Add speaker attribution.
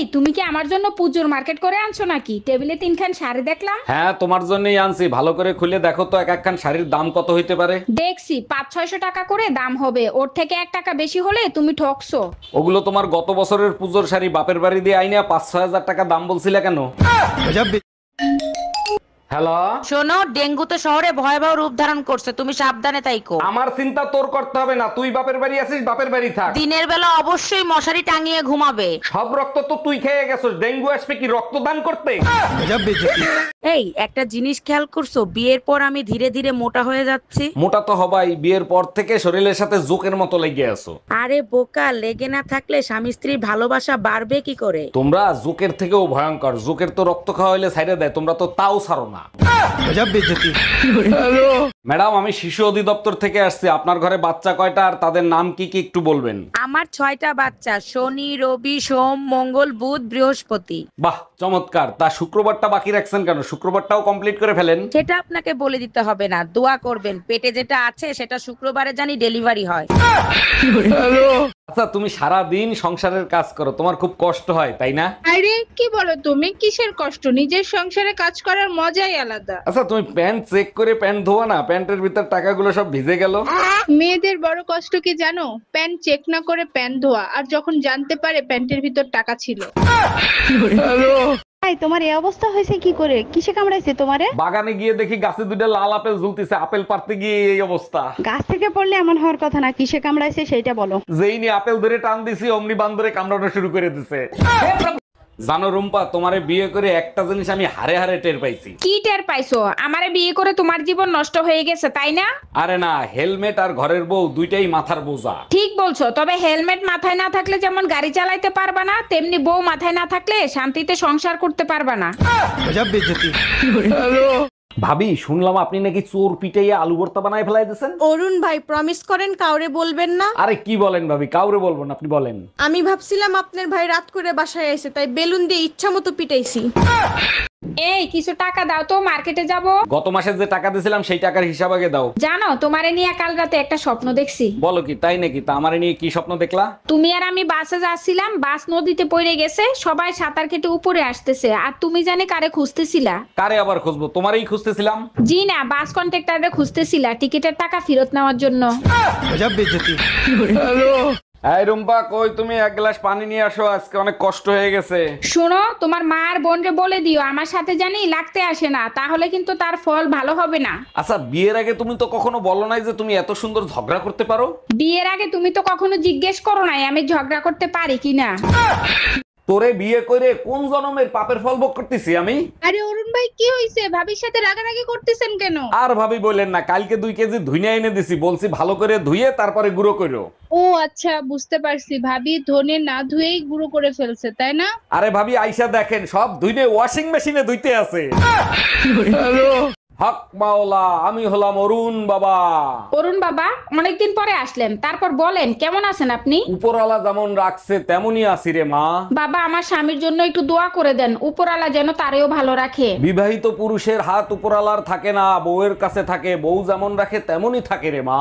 Speaker 1: এই তুমি কি আমার জন্য পুজোর মার্কেট করে আনছো নাকি? টেবিলে তিনখান শাড়ি দেখলাম।
Speaker 2: হ্যাঁ, তোমার জন্যই আনছি। ভালো করে খুলে দেখো তো এক একখান শাড়ির দাম কত হইতে পারে।
Speaker 1: দেখছি 500-600 টাকা করে দাম হবে, ওর থেকে 1 টাকা বেশি হলে তুমি ঠকছো।
Speaker 2: ওগুলো তোমার গত বছরের পুজোর শাড়ি, বাপের বাড়ি দিয়ে আইনা 5-6 হাজার টাকা দাম বলছিলে কেন? হ্যালো।
Speaker 3: শোনো, ডেঙ্গু তো শহরে ভয়াবহ রূপ ধারণ করছে, তুমি সাবধানে থাইকো।
Speaker 2: আমার চিন্তা তোর করতে হবে না, তুই বাপের বাড়ি আছিস, বাপের বাড়ি থাক।
Speaker 3: দিনের বেলা অবশ্যই মশারি টাঙিয়ে ঘুমাবে।
Speaker 2: সব রক্ত তো তুই খেয়ে গেছিস, ডেঙ্গু আসবে কি রক্তদান করতে?
Speaker 3: এই একটা জিনিস খেয়াল করছো, বিয়ের পর আমি ধীরে ধীরে মোটা হয়ে যাচ্ছি।
Speaker 2: মোটা তো হবাই, বিয়ের পর থেকে শরীরের সাথে জোকের মতো লেগে আছো।
Speaker 3: আরে বোকা, লেগে না থাকলে স্বামী স্ত্রীর ভালোবাসা বাড়বে কি করে?
Speaker 2: তোমরা জোকের থেকেও ভয়ঙ্কর। জোকের তো রক্ত খাওয়া হইলে ছাইড়ে দেয়, তোমরা তো তাও ছাড়ো না। ম্যাডাম, আমি শিশু অধিদপ্তর থেকে আসছি। আপনার ঘরে বাচ্চা কয়টা আর তাদের নাম কি কি একটু বলবেন?
Speaker 3: আমার 6টা বাচ্চা, শনি রবি সোম মঙ্গল বুধ বৃহস্পতি।
Speaker 2: বাহ, চমৎকার। তা শুক্রবারটা বাকি রাখছেন কেন? শুক্রবারটাও কমপ্লিট করে ফেলেন।
Speaker 3: সেটা আপনাকে বলে দিতে হবে না, দোয়া করবেন পেটে যেটা আছে সেটা শুক্রবারে জানি ডেলিভারি হয়।
Speaker 2: আচ্ছা, তুমি সারা দিন সংসারের কাজ করো, তোমার খুব কষ্ট হয় তাই না?
Speaker 4: আরে কি বলো তুমি, কিসের কষ্ট? নিজের সংসারে কাজ করার মজাই আলাদা।
Speaker 2: আচ্ছা, তুমি প্যান্ট চেক করে প্যান্ট ধোয়া না? প্যান্টের ভিতর টাকাগুলো সব ভিজে গেল।
Speaker 4: মেয়েদের বড় কষ্ট কি জানো? প্যান্ট চেক না করে প্যান্ট ধোয়া, আর যখন জানতে পারে প্যান্টের ভিতর টাকা ছিল।
Speaker 5: ভাই, তোমার এই অবস্থা হয়েছে কি করে? কিসে কামড়াইছে তোমারে?
Speaker 2: বাগানে গিয়ে দেখি গাছে দুইটা লাল আপেল ঝুলতেছে, আপেল পারতে গিয়ে এই অবস্থা।
Speaker 5: গাছ থেকে পড়লে এমন হওয়ার কথা না, কিসে কামড়াইছে সেইটা বলো।
Speaker 2: যেই নিয়ে আপেল ধরে টান দিছি অমনি বান্দরে কামড়ানো শুরু করে দিছে। জানো রুম্পা, তোমারে বিয়ে করে একটা জিনিস আমি হারে হারে টের পাইছি।
Speaker 1: কি টের পাইছো? আমারে বিয়ে করে তোমার জীবন নষ্ট হয়ে গেছে তাই না?
Speaker 2: আরে না, হেলমেট আর ঘরের বউ দুইটাই মাথার বোঝা।
Speaker 1: ঠিক বলছো, তবে হেলমেট মাথায় না থাকলে যেমন গাড়ি চালাইতে পারবা না, তেমনি বউ মাথায় না থাকলে শান্তিতে সংসার করতে পারবা না।
Speaker 2: ভাবি, শুনলাম আপনি নাকি চোর পিটাইয়া আলু ভর্তা বানায় ফেলাই দিয়েছেন।
Speaker 6: অরুণ ভাই, প্রমিস করেন কাউরে বলবেন না।
Speaker 2: আরে কি বলেন ভাবি, কাউরে বলবো না, আপনি বলেন।
Speaker 6: আমি ভাবছিলাম আপনার ভাই রাত করে বাসায় এসে তাই বেলুন দিয়ে ইচ্ছা মতো পিটাইছি।
Speaker 1: এই কিছু টাকা দাও তো, মার্কেটে যাব।
Speaker 2: গত মাসে যে টাকা দিয়েছিলাম সেই টাকার হিসাব আগে দাও।
Speaker 1: জানো, তোমারে নিয়ে কাল রাতে একটা স্বপ্ন দেখছি।
Speaker 2: বলো কি, তাই নাকি? তা আমারে নিয়ে কি স্বপ্ন দেখলা?
Speaker 1: তুমি আর আমি বাসে যাচ্ছিলাম, বাস নদীতে পড়ে গেছে, সবাই সাঁতার কেটে উপরে আসতেছে, আর তুমি জানি কারে খুঁজতেছিলা।
Speaker 2: কারে আবার খুঁজবো? তোমারই খুঁজতেছিলাম।
Speaker 1: জি না, বাস কন্ট্রাক্টরে খুঁজতেছিলা টিকিটের টাকা ফেরত নেওয়ার জন্য।
Speaker 2: এই রুম্পা, কই তুমি? এক গ্লাস পানি নিয়ে আসো, আজকে অনেক কষ্ট হয়ে গেছে।
Speaker 1: শোনো, তোমার মা আর বোনকে বলে দিও আমার সাথে জানি লাগতে আসে না, তাহলে কিন্তু তার ফল ভালো হবে না।
Speaker 2: আচ্ছা, বিয়ের আগে তুমি তো কখনো বলো নাই যে তুমি এত সুন্দর ঝগড়া করতে পারো।
Speaker 1: বিয়ের আগে তুমি তো কখনো জিজ্ঞেস করো নাই আমি ঝগড়া করতে পারি কিনা।
Speaker 2: তোরে বিয়ে করে কোন জন্মের পাপের ফল ভোগ করতেছি আমি।
Speaker 4: আরে অরুণ ভাই, কি হয়েছে? ভাবির সাথে রাগারাগি করতেছেন কেন?
Speaker 2: আর ভাবি বললেন না, কালকে 2 কেজি ধুইনা এনে দিছি, বলছি ভালো করে ধুইয়ে তারপরে গুঁড়ো করো।
Speaker 4: ও আচ্ছা, বুঝতে পারছি। ভাবি ধনে না ধুয়েই গুঁড়ো করে ফেলছে, তাই না?
Speaker 2: আরে ভাবি, আইসা দেখেন সব ধুইনে ওয়াশিং মেশিনে ধুইতে আছে। হক মাওলা, আমি হলাম অরুণ বাবা।
Speaker 1: অরুণ বাবা, অনেকদিন পরে আসলেন, তারপর বলেন কেমন আছেন আপনি?
Speaker 2: উপরওয়ালা যেমন রাখছে তেমনই আছি রে মা।
Speaker 1: বাবা, আমার স্বামীর জন্য একটু দোয়া করে দেন, উপরওয়ালা যেন তারেও ভালো রাখে।
Speaker 2: বিবাহিত পুরুষের হাত উপরওয়ালার থাকে না, বউয়ের কাছে থাকে। বউ যেমন রাখে তেমনই থাকে রে মা।